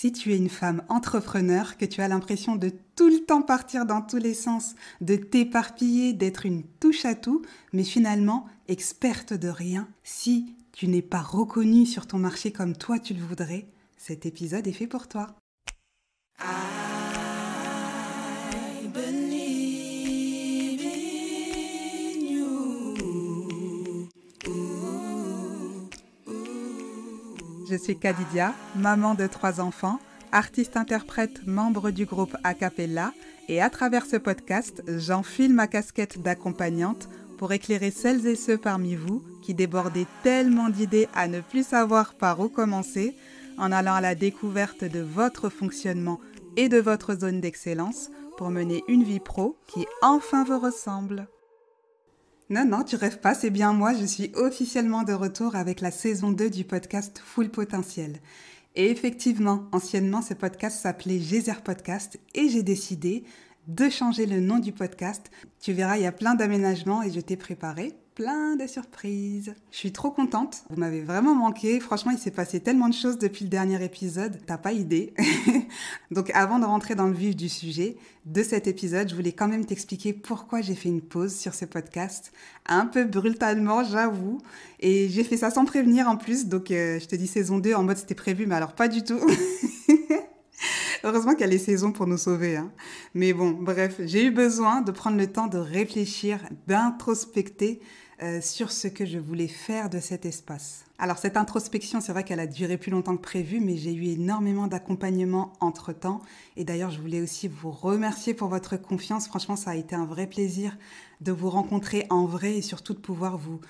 Si tu es une femme entrepreneur, que tu as l'impression de tout le temps partir dans tous les sens, de t'éparpiller, d'être une touche-à-tout, mais finalement experte de rien, si tu n'es pas reconnue sur ton marché comme toi tu le voudrais, cet épisode est fait pour toi. I believe in you. Je suis Khadidia, maman de 3 enfants, artiste-interprète, membre du groupe Acapella, et à travers ce podcast, j'enfile ma casquette d'accompagnante pour éclairer celles et ceux parmi vous qui débordez tellement d'idées à ne plus savoir par où commencer, en allant à la découverte de votre fonctionnement et de votre zone d'excellence pour mener une vie pro qui enfin vous ressemble. Non, tu rêves pas, c'est bien moi, je suis officiellement de retour avec la saison 2 du podcast Full Potentiel. Et effectivement, anciennement, ce podcast s'appelait Geyser Podcast et j'ai décidé de changer le nom du podcast. Tu verras, il y a plein d'aménagements et je t'ai préparé plein de surprises. Je suis trop contente, vous m'avez vraiment manqué. Franchement, il s'est passé tellement de choses depuis le dernier épisode, t'as pas idée. Donc avant de rentrer dans le vif du sujet de cet épisode, je voulais quand même t'expliquer pourquoi j'ai fait une pause sur ce podcast. Un peu brutalement, j'avoue. Et j'ai fait ça sans prévenir en plus, donc je te dis saison 2 en mode c'était prévu, mais alors pas du tout. Heureusement qu'il y a les saisons pour nous sauver, hein. Mais bon, bref, j'ai eu besoin de prendre le temps de réfléchir, d'introspecter sur ce que je voulais faire de cet espace. Alors cette introspection, c'est vrai qu'elle a duré plus longtemps que prévu, mais j'ai eu énormément d'accompagnement entre-temps. Et d'ailleurs, je voulais aussi vous remercier pour votre confiance. Franchement, ça a été un vrai plaisir de vous rencontrer en vrai et surtout de pouvoir vous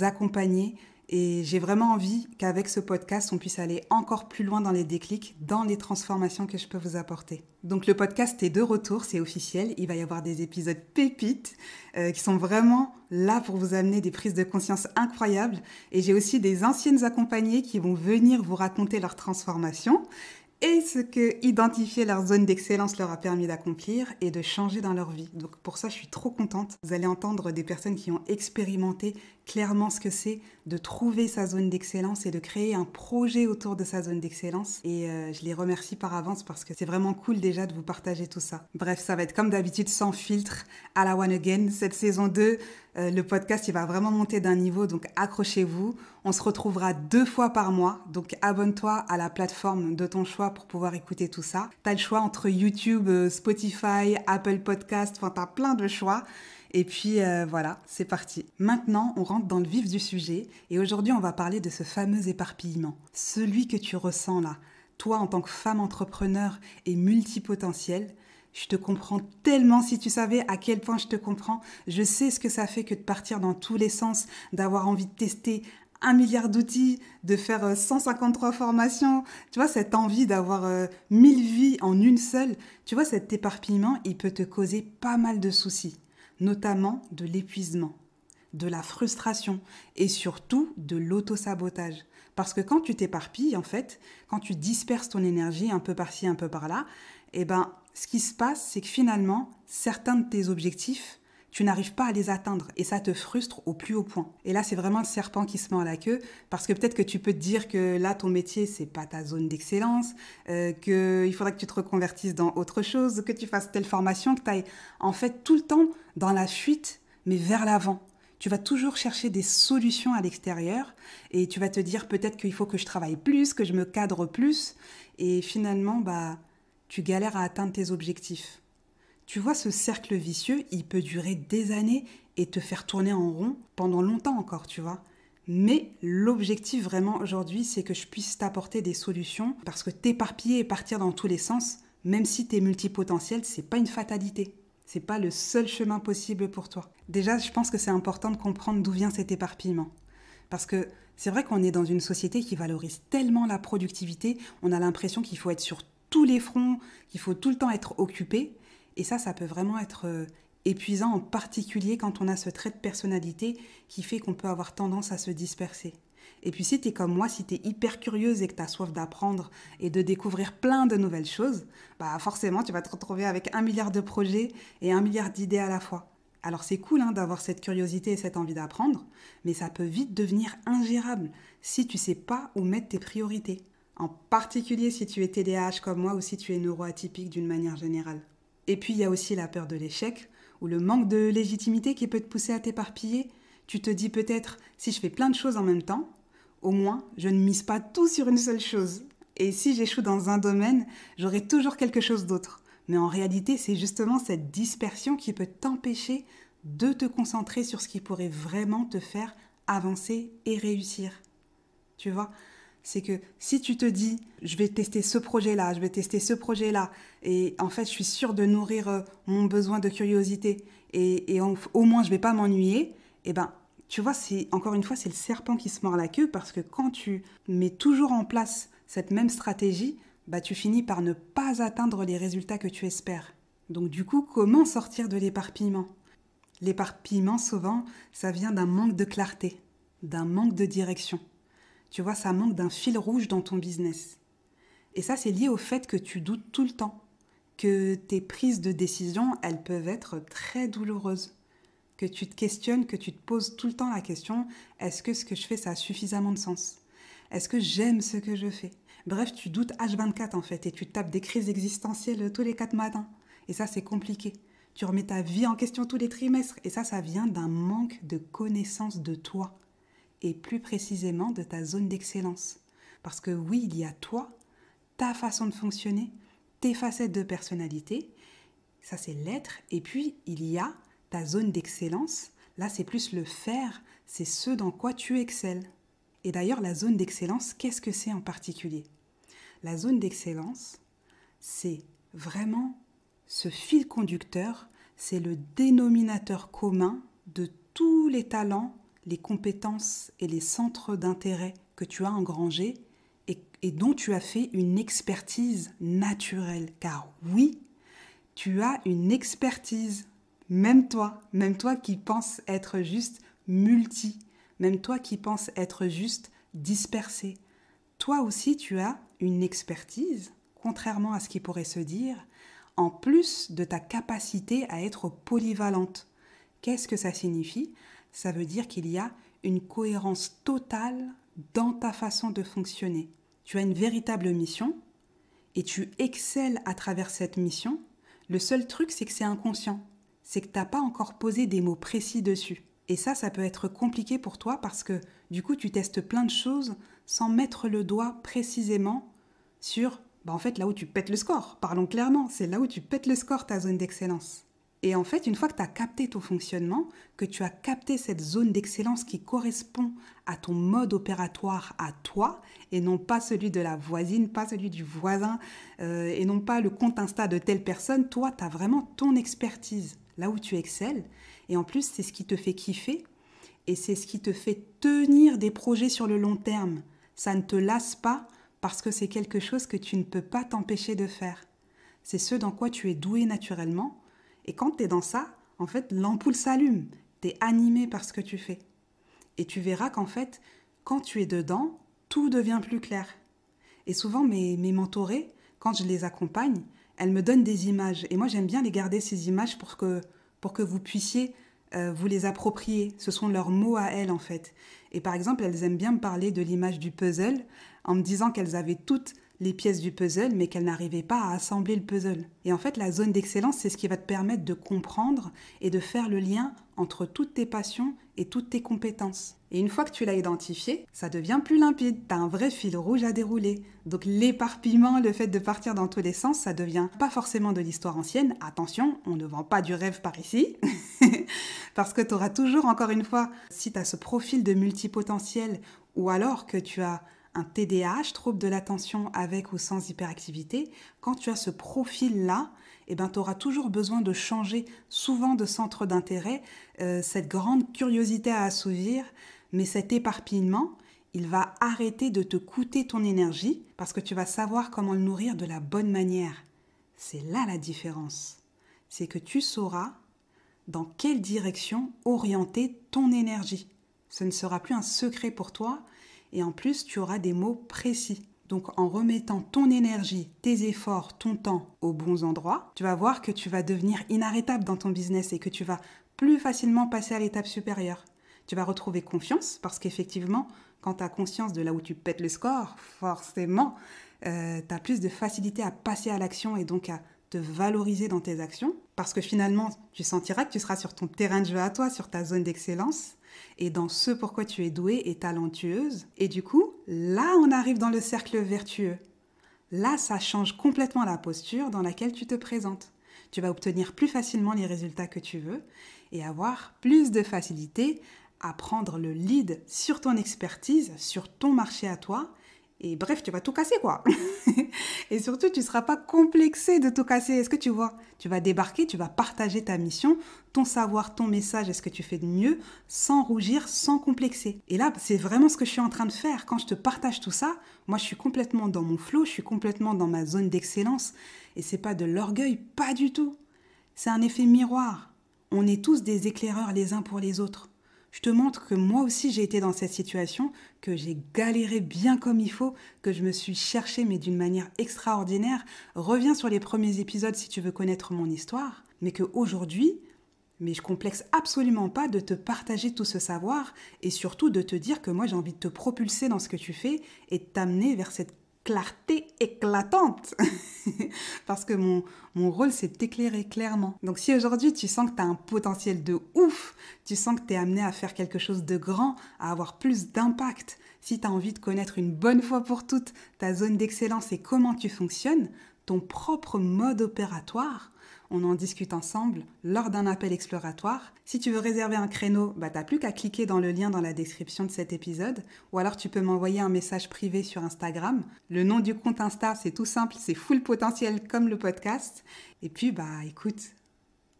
accompagner. Et j'ai vraiment envie qu'avec ce podcast, on puisse aller encore plus loin dans les déclics, dans les transformations que je peux vous apporter. Donc le podcast est de retour, c'est officiel. Il va y avoir des épisodes pépites qui sont vraiment là pour vous amener des prises de conscience incroyables. Et j'ai aussi des anciennes accompagnées qui vont venir vous raconter leur transformation et ce que identifier leur zone d'excellence leur a permis d'accomplir et de changer dans leur vie. Donc pour ça, je suis trop contente. Vous allez entendre des personnes qui ont expérimenté clairement ce que c'est de trouver sa zone d'excellence et de créer un projet autour de sa zone d'excellence. Et je les remercie par avance parce que c'est vraiment cool déjà de vous partager tout ça. Bref, ça va être comme d'habitude sans filtre à la One Again. Cette saison 2, le podcast, il va vraiment monter d'un niveau, donc accrochez-vous. On se retrouvera 2 fois par mois, donc abonne-toi à la plateforme de ton choix pour pouvoir écouter tout ça. T'as le choix entre YouTube, Spotify, Apple Podcast, enfin t'as plein de choix. Et puis voilà, c'est parti. Maintenant, on rentre dans le vif du sujet et aujourd'hui, on va parler de ce fameux éparpillement. Celui que tu ressens là, toi en tant que femme entrepreneur et multipotentielle. Je te comprends tellement, si tu savais à quel point je te comprends. Je sais ce que ça fait que de partir dans tous les sens, d'avoir envie de tester 1 milliard d'outils, de faire 153 formations. Tu vois, cette envie d'avoir 1000 vies en une seule. Tu vois, cet éparpillement, il peut te causer pas mal de soucis, notamment de l'épuisement, de la frustration et surtout de l'autosabotage. Parce que quand tu t'éparpilles, en fait, quand tu disperses ton énergie un peu par-ci, un peu par-là, eh ben, ce qui se passe, c'est que finalement, certains de tes objectifs, tu n'arrives pas à les atteindre et ça te frustre au plus haut point. Et là, c'est vraiment le serpent qui se mord la queue parce que peut-être que tu peux te dire que là, ton métier, c'est pas ta zone d'excellence, qu'il faudrait que tu te reconvertisses dans autre chose, que tu fasses telle formation, que tu ailles en fait tout le temps dans la fuite, mais vers l'avant. Tu vas toujours chercher des solutions à l'extérieur et tu vas te dire peut-être qu'il faut que je travaille plus, que je me cadre plus et finalement, tu galères à atteindre tes objectifs. Tu vois, ce cercle vicieux, il peut durer des années et te faire tourner en rond pendant longtemps encore, tu vois. Mais l'objectif vraiment aujourd'hui, c'est que je puisse t'apporter des solutions parce que t'éparpiller et partir dans tous les sens, même si t'es multipotentiel, c'est pas une fatalité. C'est pas le seul chemin possible pour toi. Déjà, je pense que c'est important de comprendre d'où vient cet éparpillement. Parce que c'est vrai qu'on est dans une société qui valorise tellement la productivité, on a l'impression qu'il faut être sur tous les fronts, qu'il faut tout le temps être occupé. Et ça peut vraiment être épuisant, en particulier quand on a ce trait de personnalité qui fait qu'on peut avoir tendance à se disperser. Et puis si tu es comme moi, si tu es hyper curieuse et que tu as soif d'apprendre et de découvrir plein de nouvelles choses, forcément tu vas te retrouver avec 1 milliard de projets et 1 milliard d'idées à la fois. Alors c'est cool d'avoir cette curiosité et cette envie d'apprendre, mais ça peut vite devenir ingérable si tu sais pas où mettre tes priorités. En particulier si tu es TDAH comme moi ou si tu es neuroatypique d'une manière générale. Et puis il y a aussi la peur de l'échec ou le manque de légitimité qui peut te pousser à t'éparpiller. Tu te dis peut-être, si je fais plein de choses en même temps, au moins je ne mise pas tout sur une seule chose. Et si j'échoue dans un domaine, j'aurai toujours quelque chose d'autre. Mais en réalité, c'est justement cette dispersion qui peut t'empêcher de te concentrer sur ce qui pourrait vraiment te faire avancer et réussir. Tu vois ? C'est que si tu te dis, je vais tester ce projet-là, je vais tester ce projet-là, et en fait, je suis sûre de nourrir mon besoin de curiosité, et au moins, je ne vais pas m'ennuyer, et ben, tu vois, encore une fois, c'est le serpent qui se mord la queue, parce que quand tu mets toujours en place cette même stratégie, bah, tu finis par ne pas atteindre les résultats que tu espères. Donc du coup, comment sortir de l'éparpillement ? L'éparpillement, souvent, ça vient d'un manque de clarté, d'un manque de direction. Tu vois, ça manque d'un fil rouge dans ton business. Et ça, c'est lié au fait que tu doutes tout le temps, que tes prises de décision, elles peuvent être très douloureuses, que tu te questionnes, que tu te poses tout le temps la question, est-ce que ce que je fais, ça a suffisamment de sens ? Est-ce que j'aime ce que je fais ? Bref, tu doutes H24 en fait, et tu tapes des crises existentielles tous les 4 matins. Et ça, c'est compliqué. Tu remets ta vie en question tous les trimestres, et ça vient d'un manque de connaissance de toi. Et plus précisément de ta zone d'excellence. Parce que oui, il y a toi, ta façon de fonctionner, tes facettes de personnalité, ça c'est l'être, et puis il y a ta zone d'excellence, là c'est plus le faire, c'est ce dans quoi tu excelles. Et d'ailleurs la zone d'excellence, qu'est-ce que c'est en particulier ? La zone d'excellence, c'est vraiment ce fil conducteur, c'est le dénominateur commun de tous les talents, les compétences et les centres d'intérêt que tu as engrangés et dont tu as fait une expertise naturelle. Car oui, tu as une expertise, même toi qui penses être juste multi, même toi qui penses être juste dispersé. Toi aussi, tu as une expertise, contrairement à ce qui pourrait se dire, en plus de ta capacité à être polyvalente. Qu'est-ce que ça signifie ? Ça veut dire qu'il y a une cohérence totale dans ta façon de fonctionner. Tu as une véritable mission et tu excelles à travers cette mission. Le seul truc, c'est que c'est inconscient. C'est que tu n'as pas encore posé des mots précis dessus. Et ça peut être compliqué pour toi parce que du coup, tu testes plein de choses sans mettre le doigt précisément sur, en fait, là où tu pètes le score. Parlons clairement, c'est là où tu pètes le score, ta zone d'excellence. Et en fait, une fois que tu as capté ton fonctionnement, que tu as capté cette zone d'excellence qui correspond à ton mode opératoire à toi, et non pas celui de la voisine, pas celui du voisin, et non pas le compte Insta de telle personne, toi, tu as vraiment ton expertise, là où tu excelles. Et en plus, c'est ce qui te fait kiffer, et c'est ce qui te fait tenir des projets sur le long terme. Ça ne te lasse pas parce que c'est quelque chose que tu ne peux pas t'empêcher de faire. C'est ce dans quoi tu es doué naturellement. Et quand tu es dans ça, en fait, l'ampoule s'allume. Tu es animé par ce que tu fais. Et tu verras qu'en fait, quand tu es dedans, tout devient plus clair. Et souvent, mes mentorées, quand je les accompagne, elles me donnent des images. Et moi, j'aime bien les garder, ces images, pour que vous puissiez vous les approprier. Ce sont leurs mots à elles, en fait. Et par exemple, elles aiment bien me parler de l'image du puzzle, en me disant qu'elles avaient toutes les pièces du puzzle, mais qu'elle n'arrivait pas à assembler le puzzle. Et en fait, la zone d'excellence, c'est ce qui va te permettre de comprendre et de faire le lien entre toutes tes passions et toutes tes compétences. Et une fois que tu l'as identifié, ça devient plus limpide. Tu as un vrai fil rouge à dérouler. Donc l'éparpillement, le fait de partir dans tous les sens, ça devient pas forcément de l'histoire ancienne. Attention, on ne vend pas du rêve par ici. Parce que tu auras toujours, encore une fois, si tu as ce profil de multipotentiel ou alors que tu as un TDAH, trouble de l'attention avec ou sans hyperactivité, quand tu as ce profil-là, tu auras toujours besoin de changer souvent de centre d'intérêt, cette grande curiosité à assouvir, mais cet éparpillement, il va arrêter de te coûter ton énergie parce que tu vas savoir comment le nourrir de la bonne manière. C'est là la différence. C'est que tu sauras dans quelle direction orienter ton énergie. Ce ne sera plus un secret pour toi, et en plus, tu auras des mots précis. Donc, en remettant ton énergie, tes efforts, ton temps aux bons endroits, tu vas voir que tu vas devenir inarrêtable dans ton business et que tu vas plus facilement passer à l'étape supérieure. Tu vas retrouver confiance parce qu'effectivement, quand tu as conscience de là où tu pètes le score, forcément, tu as plus de facilité à passer à l'action et donc à te valoriser dans tes actions. Parce que finalement, tu sentiras que tu seras sur ton terrain de jeu à toi, sur ta zone d'excellence et dans ce pourquoi tu es douée et talentueuse. Et du coup, là, on arrive dans le cercle vertueux. Là, ça change complètement la posture dans laquelle tu te présentes. Tu vas obtenir plus facilement les résultats que tu veux et avoir plus de facilité à prendre le lead sur ton expertise, sur ton marché à toi. Et bref, tu vas tout casser, quoi. Et surtout, tu ne seras pas complexé de tout casser. Est-ce que tu vois? Tu vas débarquer, tu vas partager ta mission, ton savoir, ton message, est-ce que tu fais de mieux, sans rougir, sans complexer. Et là, c'est vraiment ce que je suis en train de faire. Quand je te partage tout ça, moi, je suis complètement dans mon flow, je suis complètement dans ma zone d'excellence. Et c'est pas de l'orgueil, pas du tout. C'est un effet miroir. On est tous des éclaireurs les uns pour les autres. Je te montre que moi aussi j'ai été dans cette situation, que j'ai galéré bien comme il faut, que je me suis cherchée mais d'une manière extraordinaire. Reviens sur les premiers épisodes si tu veux connaître mon histoire, mais qu'aujourd'hui, je complexe absolument pas de te partager tout ce savoir et surtout de te dire que moi j'ai envie de te propulser dans ce que tu fais et de t'amener vers cette clarté éclatante. Parce que mon rôle, c'est de t'éclairer clairement. Donc si aujourd'hui, tu sens que tu as un potentiel de ouf, tu sens que tu es amené à faire quelque chose de grand, à avoir plus d'impact, si tu as envie de connaître une bonne fois pour toutes ta zone d'excellence et comment tu fonctionnes, ton propre mode opératoire, on en discute ensemble lors d'un appel exploratoire. Si tu veux réserver un créneau, tu n'as plus qu'à cliquer dans le lien dans la description de cet épisode ou alors tu peux m'envoyer un message privé sur Instagram. Le nom du compte Insta, c'est tout simple, c'est Full Potentiel comme le podcast. Et puis, écoute,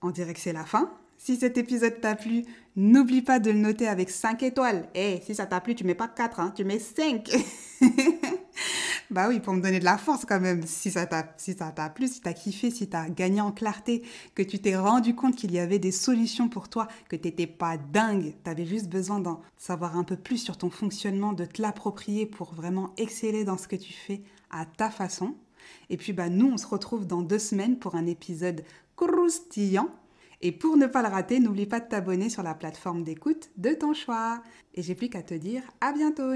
on dirait que c'est la fin. Si cet épisode t'a plu, n'oublie pas de le noter avec 5 étoiles. Si ça t'a plu, tu mets pas 4, hein, tu mets 5. Bah oui, pour me donner de la force quand même. Si ça t'a plu, si t'as kiffé, si t'as gagné en clarté, que tu t'es rendu compte qu'il y avait des solutions pour toi, que t'étais pas dingue, t'avais juste besoin d'en savoir un peu plus sur ton fonctionnement, de te l'approprier pour vraiment exceller dans ce que tu fais à ta façon. Et puis nous, on se retrouve dans 2 semaines pour un épisode croustillant. Et pour ne pas le rater, n'oublie pas de t'abonner sur la plateforme d'écoute de ton choix. Et j'ai plus qu'à te dire à bientôt.